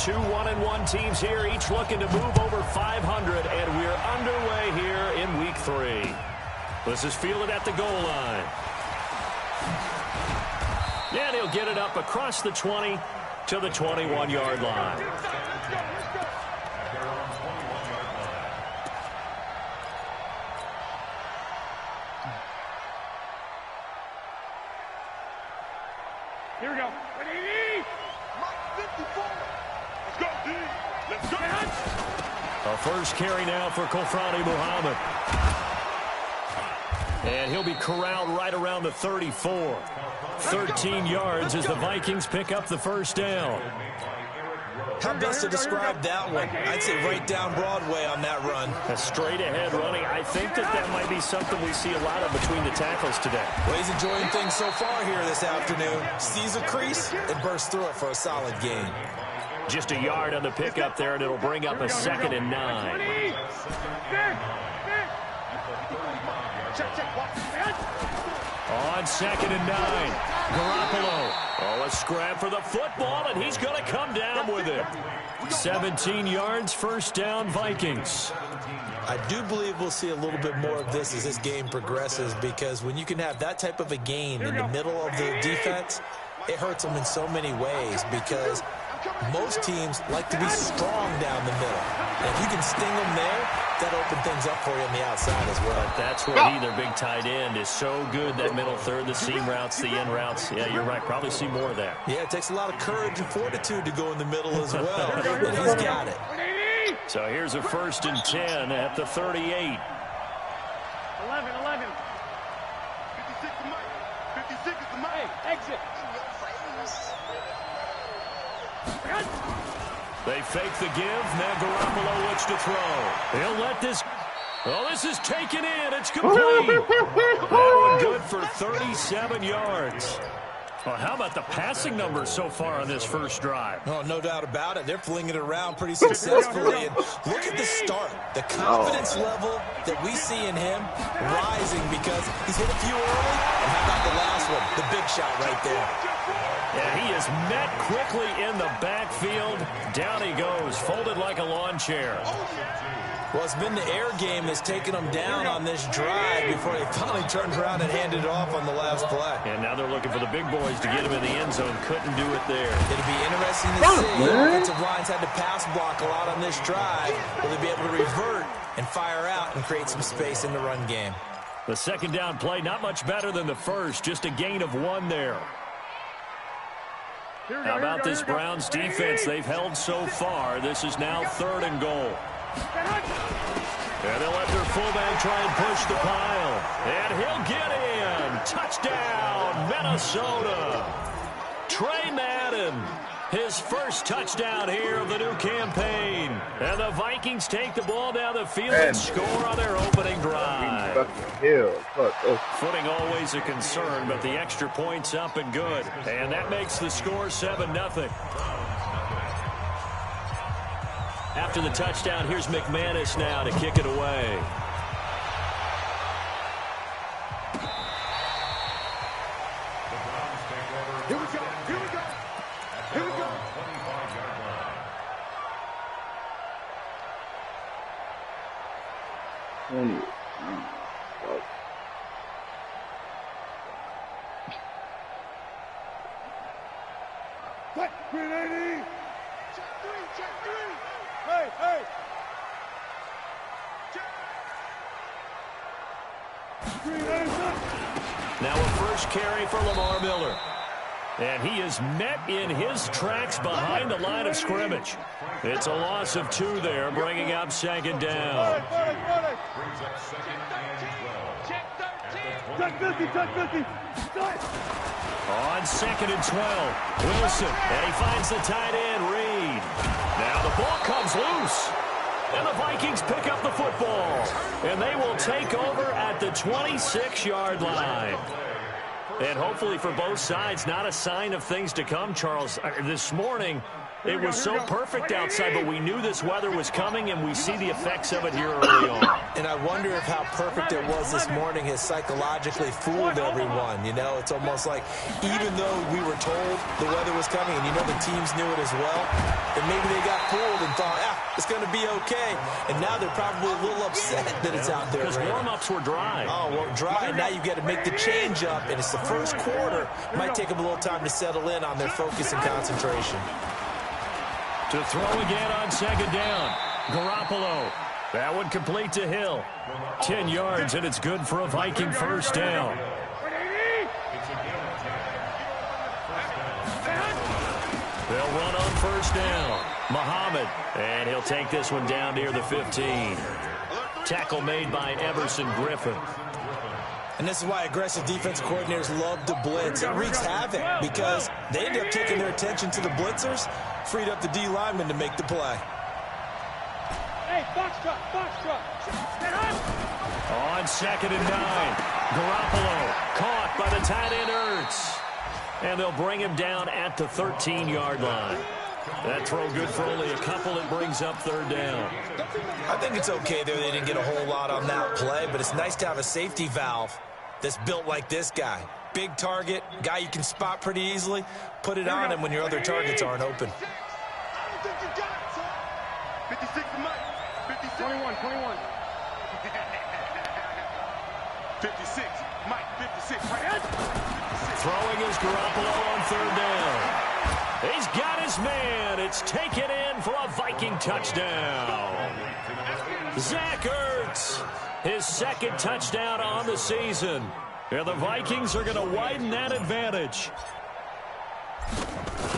Two 1-1 teams here, each looking to move over 500, and we're underway here in week 3. This is fielded at the goal line. And he'll get it up across the 20 to the 21-yard line. Here we go. Let's go, D. Let's go. A first carry now for Kofrani Muhammad. And he'll be corralled right around the 34. 13 yards as the Vikings pick up the first down. How best to describe that one? I'd say right down Broadway on that run. A straight-ahead running. I think that might be something we see a lot of between the tackles today. Well, he's enjoying things so far here this afternoon. Sees a crease and bursts through it for a solid gain. Just a yard on the pickup there, and it'll bring up a 2nd and 9. On 2nd and 9, Garoppolo. Oh, a scrap for the football, and he's going to come down with it. 17 yards, first down, Vikings. I do believe we'll see a little bit more of this as this game progresses, because when you can have that type of a gain in the middle of the defense, it hurts them in so many ways, because most teams like to be strong down the middle. And if you can sting them there, that'll open things up for you on the outside as well. But that's where their big tight end is so good, that middle third, the seam routes, the in routes. Yeah, you're right. Probably see more of that. Yeah, it takes a lot of courage and fortitude to go in the middle as well, and he's got it. So here's a 1st and 10 at the 38. 11. 56 is Mike. 56 is the Mike. Exit. They fake the give. Now Garoppolo looks to throw. He'll let this... Oh, this is taken in. It's complete. That one good for 37 yards. Well, how about the passing numbers so far on this first drive? Oh, no doubt about it. They're flinging it around pretty successfully. And look at the start. The confidence level that we see in him rising, because he's hit a few early. And how about the last one? The big shot right there. Yeah, he is met quickly in the backfield. Down he goes, folded like a lawn chair. Well, it's been the air game that's taken them down on this drive before they finally turned around and handed it off on the last play. And now they're looking for the big boys to get him in the end zone. Couldn't do it there. It'll be interesting to see. Offensive lines had to pass block a lot on this drive. Will they be able to revert and fire out and create some space in the run game? The second down play, not much better than the first. Just a gain of 1 there. How about this Browns defense they've held so far? This is now 3rd and goal. And they'll let their fullback try and push the pile. And he'll get in. Touchdown, Minnesota. Trey Madden, his first touchdown here of the new campaign. And the Vikings take the ball down the field and score on their opening drive. Footing always a concern, but the extra point's up and good. And that makes the score 7-0. After the touchdown, here's McManus now to kick it away. Here we go. Here we go. Here we go. Cut. 380. Check 3. Hey. Now a first carry for Lamar Miller. And he is met in his tracks behind the line of scrimmage. It's a loss of 2 there, bringing up 2nd down. Check 50. On 2nd and 12, Wilson, and he finds the tight end, Reed. Now the ball comes loose, and the Vikings pick up the football, and they will take over at the 26-yard line. And hopefully for both sides, not a sign of things to come, Charles. This morning, it was so perfect outside, but we knew this weather was coming, and we see the effects of it here early on. And I wonder if how perfect it was this morning has psychologically fooled everyone. You know, it's almost like even though we were told the weather was coming, and you know the teams knew it as well, then maybe they got fooled and thought, it's going to be okay. And now they're probably a little upset that it's out there. Because warm-ups were dry. Oh, well, dry, and now you got to make the change up, and it's the first quarter. Might take them a little time to settle in on their focus and concentration. To throw again on second down. Garoppolo. That one complete to Hill. 10 yards, and it's good for a Viking first down. They'll run on first down. Muhammad, and he'll take this one down near the 15. Tackle made by Everson Griffin. And this is why aggressive defense coordinators love to blitz. It wreaks havoc because they end up taking their attention to the blitzers, freed up the D lineman to make the play. Hey, box truck. On 2nd and 9. Garoppolo caught by the tight end Ertz. And they'll bring him down at the 13-yard line. That throw good for only a couple. It brings up third down. I think it's okay there. They didn't get a whole lot on that play, but it's nice to have a safety valve that's built like this guy. Big target, guy you can spot pretty easily. Put it on him when your other targets aren't open. 56 to Mike. 21. 56. Mike, 56. Throwing is Garoppolo on third down. He's got his man. It's taken in for a Viking touchdown. Zach Ertz, his second touchdown on the season. And the Vikings are going to widen that advantage.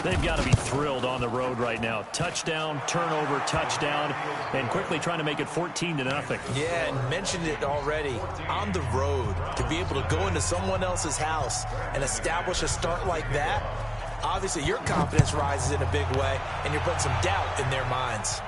They've got to be thrilled on the road right now. Touchdown, turnover, touchdown, and quickly trying to make it 14-0. Yeah, and mentioned it already. On the road, to be able to go into someone else's house and establish a start like that, obviously your confidence rises in a big way, and you're putting some doubt in their minds.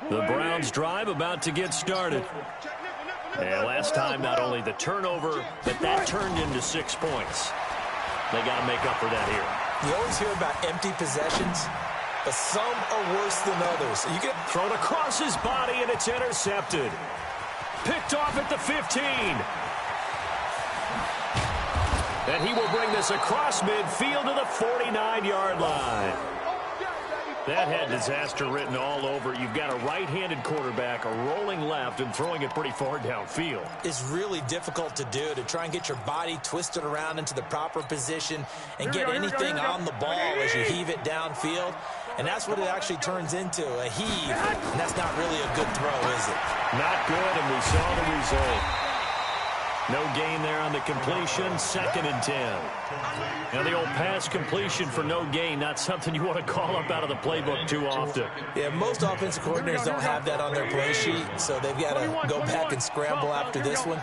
The Browns drive about to get started. And last time, not only the turnover, but that turned into 6 points. They got to make up for that here. You always hear about empty possessions, but some are worse than others. You get thrown across his body, and it's intercepted. Picked off at the 15. And he will bring this across midfield to the 49-yard line. That had disaster written all over. You've got a right-handed quarterback, a rolling left, and throwing it pretty far downfield. It's really difficult to do, to try and get your body twisted around into the proper position and get anything on the ball as you heave it downfield. And that's what it actually turns into, a heave. And that's not really a good throw, is it? Not good, and we saw the result. No gain there on the completion, 2nd and 10. Now the old pass completion for no gain, not something you want to call up out of the playbook too often. Yeah, most offensive coordinators don't have that on their play sheet, so they've got to go back and scramble after this one.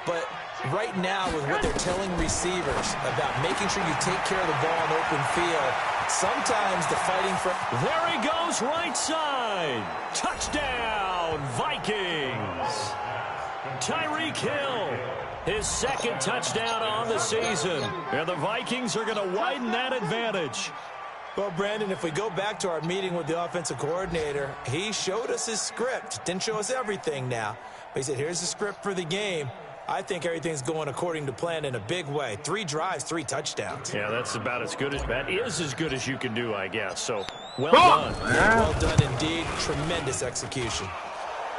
But right now, with what they're telling receivers about making sure you take care of the ball in open field, sometimes the fighting for... There he goes, right side. Touchdown, Vikings. Tyreek Hill, his second touchdown on the season. And the Vikings are going to widen that advantage. Well, Brandon, if we go back to our meeting with the offensive coordinator, he showed us his script. Didn't show us everything now. But he said, here's the script for the game. I think everything's going according to plan in a big way. 3 drives, 3 touchdowns. Yeah, that's about as good as that is as good as you can do, I guess. So, well done. Well done indeed. Tremendous execution.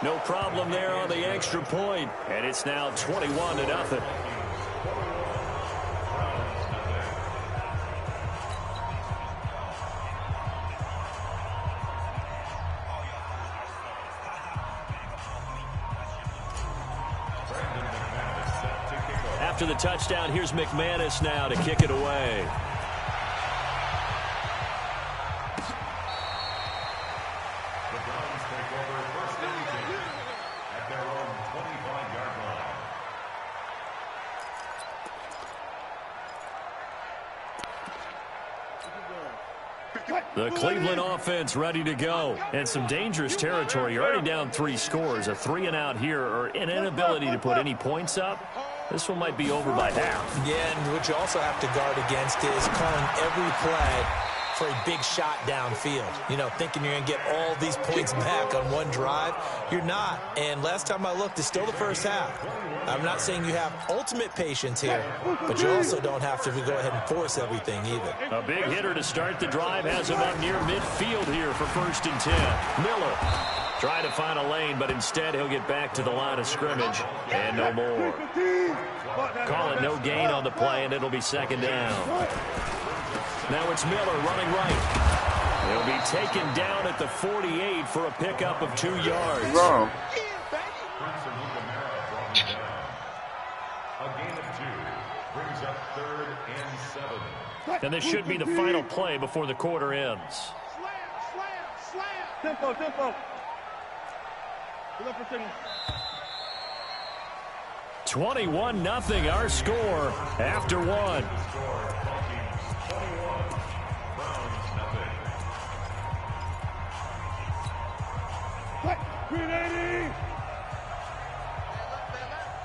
No problem there on the extra point, and it's now 21-0. After the touchdown, here's McManus now to kick it away. The Cleveland offense ready to go. And some dangerous territory. You're already down 3 scores. A 3-and-out here or an inability to put any points up. This one might be over by half. Yeah, and what you also have to guard against is calling every play for a big shot downfield. You know, thinking you're going to get all these points back on one drive. You're not. And last time I looked, it's still the first half. I'm not saying you have ultimate patience here, but you also don't have to go ahead and force everything either. A big hitter to start the drive has him up near midfield here for 1st and 10. Miller trying to find a lane, but instead he'll get back to the line of scrimmage and no more. Call it no gain on the play, and it'll be 2nd down. Now it's Miller running right. He'll be taken down at the 48 for a pickup of 2 yards. Wrong. And this should be the final play before the quarter ends. Slam. Tempo. 21-0 our score after 1.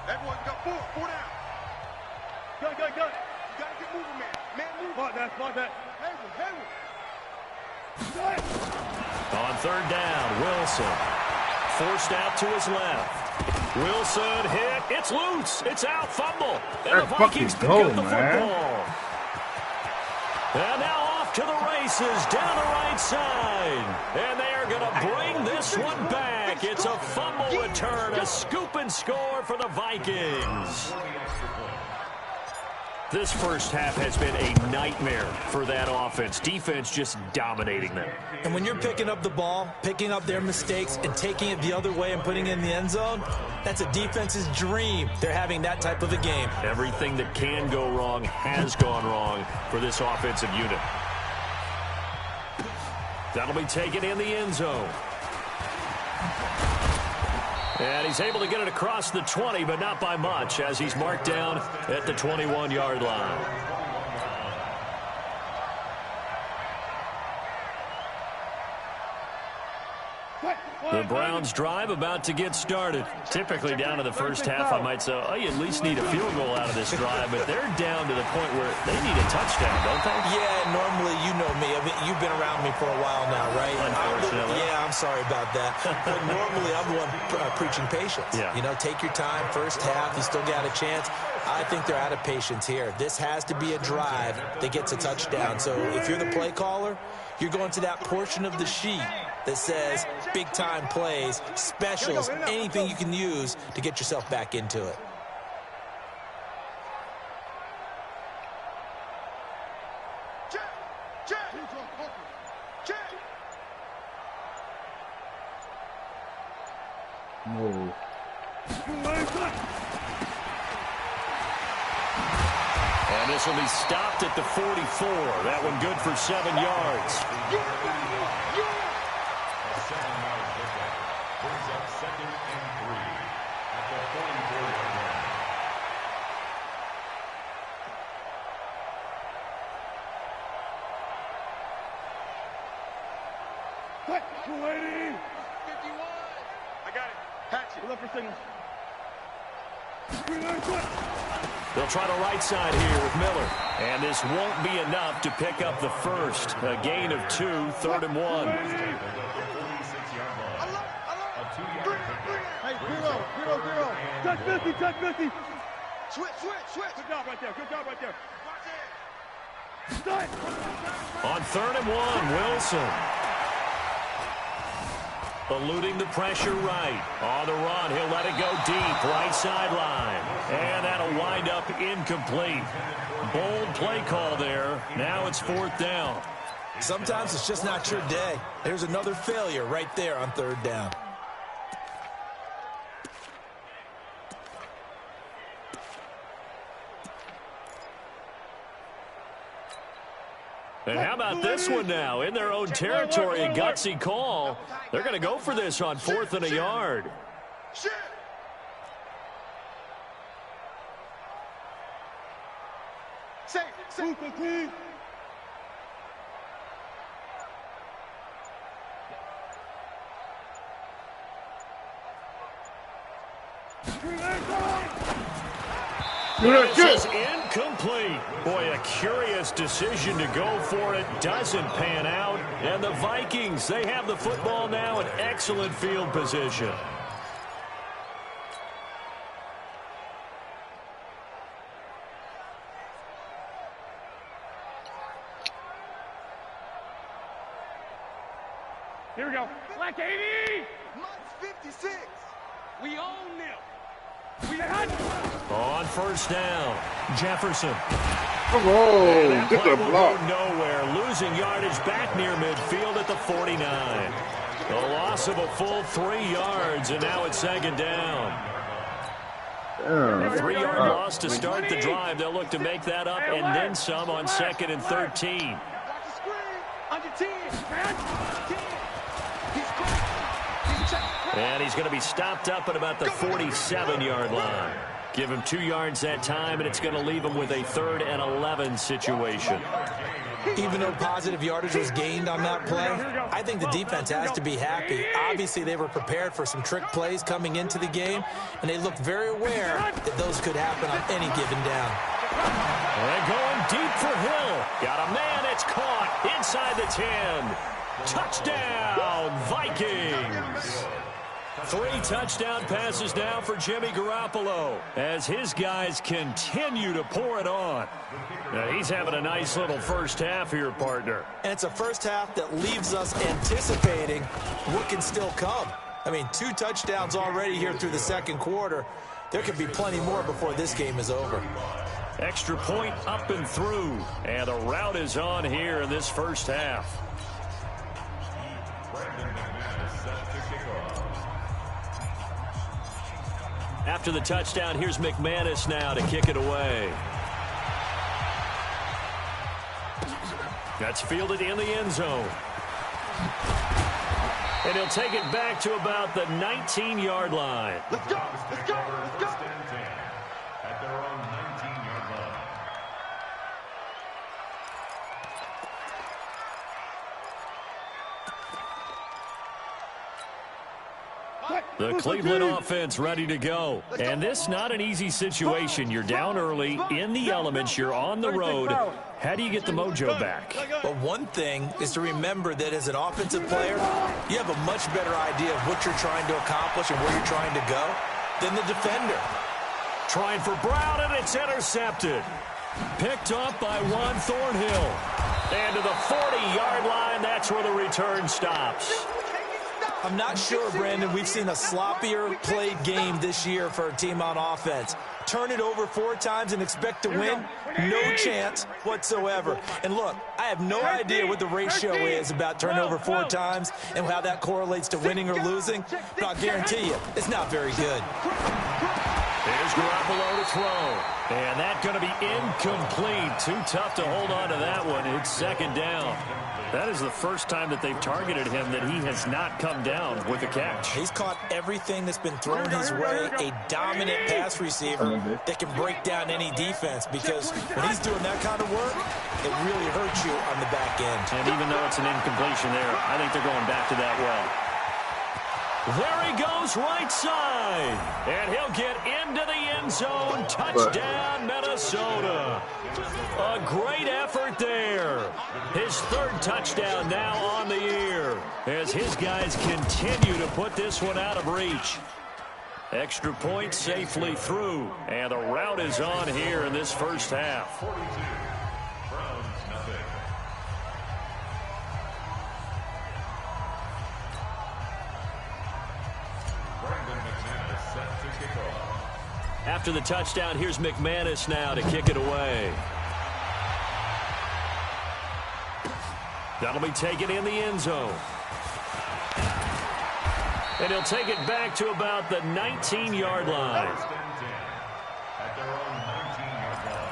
Everyone got 4 down. Gun. You gotta get moving, man. Move. Spot that. Hayward. On 3rd down, Wilson forced out to his left. Wilson hit. It's loose. It's out. Fumble. And the Vikings pick up the football. And now off to the races down the right side. And they are going to bring this one back. It's a fumble return, a scoop and score for the Vikings. This first half has been a nightmare for that offense. Defense just dominating them. And when you're picking up the ball, picking up their mistakes, and taking it the other way and putting it in the end zone, that's a defense's dream. They're having that type of a game. Everything that can go wrong has gone wrong for this offensive unit. That'll be taken in the end zone. And he's able to get it across the 20, but not by much, as he's marked down at the 21-yard line. The Browns drive about to get started. Typically down to the first half, I might say, oh, you at least need a field goal out of this drive, but they're down to the point where they need a touchdown, don't they? Yeah, normally, you know me. I mean, you've been around me for a while now, right? Unfortunately. I'm sorry about that. But normally, I'm the one preaching patience. Yeah. You know, take your time. First half, you still got a chance. I think they're out of patience here. This has to be a drive that gets a touchdown. So if you're the play caller, you're going to that portion of the sheet that says big-time plays, specials, anything you can use to get yourself back into it. No. And this will be stopped at the 44. That one good for 7 yards. I got it. Patch it. Look for signal. They'll try the right side here with Miller. And this won't be enough to pick up the first. A gain of 2, 3rd and 1. Hey, zero. Touch 50. Switch. Good job right there. On 3rd and 1, Wilson. Eluding the pressure right. On the run, he'll let it go deep. Right sideline. And that'll wind up incomplete. Bold play call there. Now it's 4th down. Sometimes it's just not your day. There's another failure right there on 3rd down. And how about this one now? In their own territory, a gutsy call. They're going to go for this on 4th and a yard. This is incomplete. Boy, a curious decision to go for it. Doesn't pan out. And the Vikings, they have the football now in excellent field position. Here we go. Black 80. Mike's 56. We own them. We had on first down, Jefferson. Oh, get the block. Nowhere, losing yardage back near midfield at the 49. A loss of a full 3 yards, and now it's second down. A 3-yard loss to start the drive. They'll look to make that up and then some on 2nd and 13. And he's going to be stopped up at about the 47-yard line. Give him 2 yards that time, and it's going to leave him with a 3rd and 11 situation. Even though positive yardage was gained on that play, I think the defense has to be happy. Obviously, they were prepared for some trick plays coming into the game, and they looked very aware that those could happen on any given down. And going deep for Hill. Got a man, it's caught inside the 10. Touchdown, Vikings. 3 touchdown passes now for Jimmy Garoppolo as his guys continue to pour it on. Now, he's having a nice little first half here, partner. And it's a first half that leaves us anticipating what can still come. I mean, 2 touchdowns already here through the second quarter. There could be plenty more before this game is over. Extra point up and through. And the route is on here in this first half. After the touchdown, here's McManus now to kick it away. That's fielded in the end zone. And he'll take it back to about the 19-yard line. Let's go, let's go, let's go. At their own 19-yard line. The Cleveland offense ready to go. And this not an easy situation. You're down early, in the elements, you're on the road. How do you get the mojo back? But one thing is to remember that as an offensive player, you have a much better idea of what you're trying to accomplish and where you're trying to go than the defender. Trying for Brown, and it's intercepted. Picked up by Juan Thornhill. And to the 40-yard line, that's where the return stops. I'm not sure, Brandon, we've seen a sloppier played game this year for a team on offense. Turn it over 4 times and expect to win? No chance whatsoever. And look, I have no idea what the ratio is about turnover 4 times and how that correlates to winning or losing, but I'll guarantee you, it's not very good. There's Garoppolo to throw. And that's going to be incomplete. Too tough to hold on to that one. It's second down. That is the first time that they've targeted him that he has not come down with a catch. He's caught everything that's been thrown his way, a dominant pass receiver that can break down any defense, because when he's doing that kind of work, it really hurts you on the back end. And even though it's an incompletion there, I think they're going back to that well. There he goes right side. And he'll get into the end zone. Touchdown, Minnesota. A great effort there. His 3rd touchdown now on the year as his guys continue to put this one out of reach. Extra point safely through. And the route is on here in this first half. After the touchdown, here's McManus now to kick it away. That'll be taken in the end zone. And he'll take it back to about the 19-yard line. At their own 19-yard line.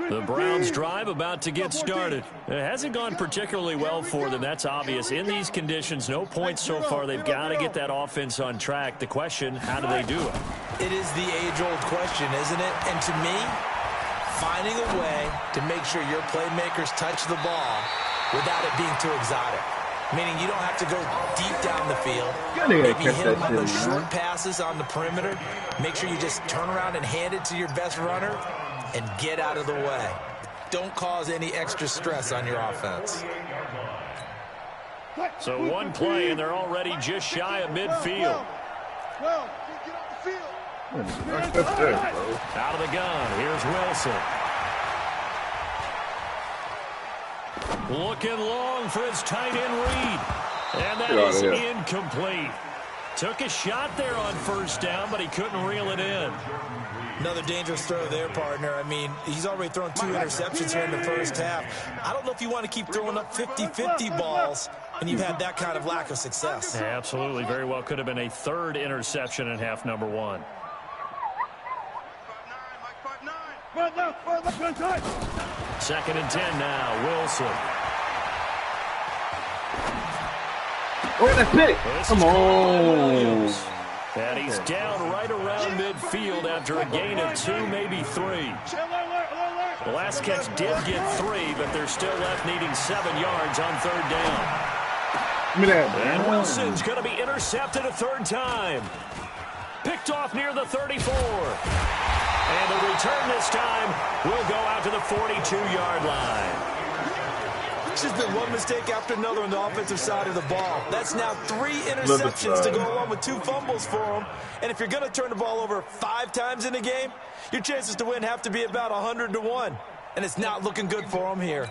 The Browns' drive about to get started. It hasn't gone particularly well for them. That's obvious. In these conditions, no points so far. They've got to get that offense on track. The question, how do they do it? It is the age-old question, isn't it? And to me, finding a way to make sure your playmakers touch the ball without it being too exotic. Meaning you don't have to go deep down the field. Maybe hit them on those short passes on the perimeter. Make sure you just turn around and hand it to your best runner and get out of the way. Don't cause any extra stress on your offense. So one play, and they're already just shy of midfield. Out of the gun, here's Wilson. Looking long for his tight end read. And that is incomplete. Took a shot there on first down, but he couldn't reel it in. Another dangerous throw there, partner. I mean, he's already thrown 2 interceptions here in the first half. I don't know if you want to keep throwing up 50-50 balls when you've had that kind of lack of success. Yeah, absolutely. Very well could have been a 3rd interception in half number 1. Second and 10 now. Wilson. Oh, that's it. Come on. And he's down right around midfield after a gain of 2, maybe 3. The last catch did get 3, but they're still left needing 7 yards on 3rd down. And Wilson's going to be intercepted a 3rd time. Picked off near the 34. And the return this time will go out to the 42-yard line. It's just been one mistake after another on the offensive side of the ball. That's now 3 interceptions to go along with 2 fumbles for him. And if you're going to turn the ball over 5 times in a game, your chances to win have to be about 100-1. And it's not looking good for him here.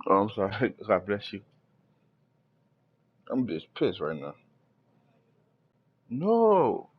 Oh, I'm sorry. God bless you. I'm just pissed right now. No.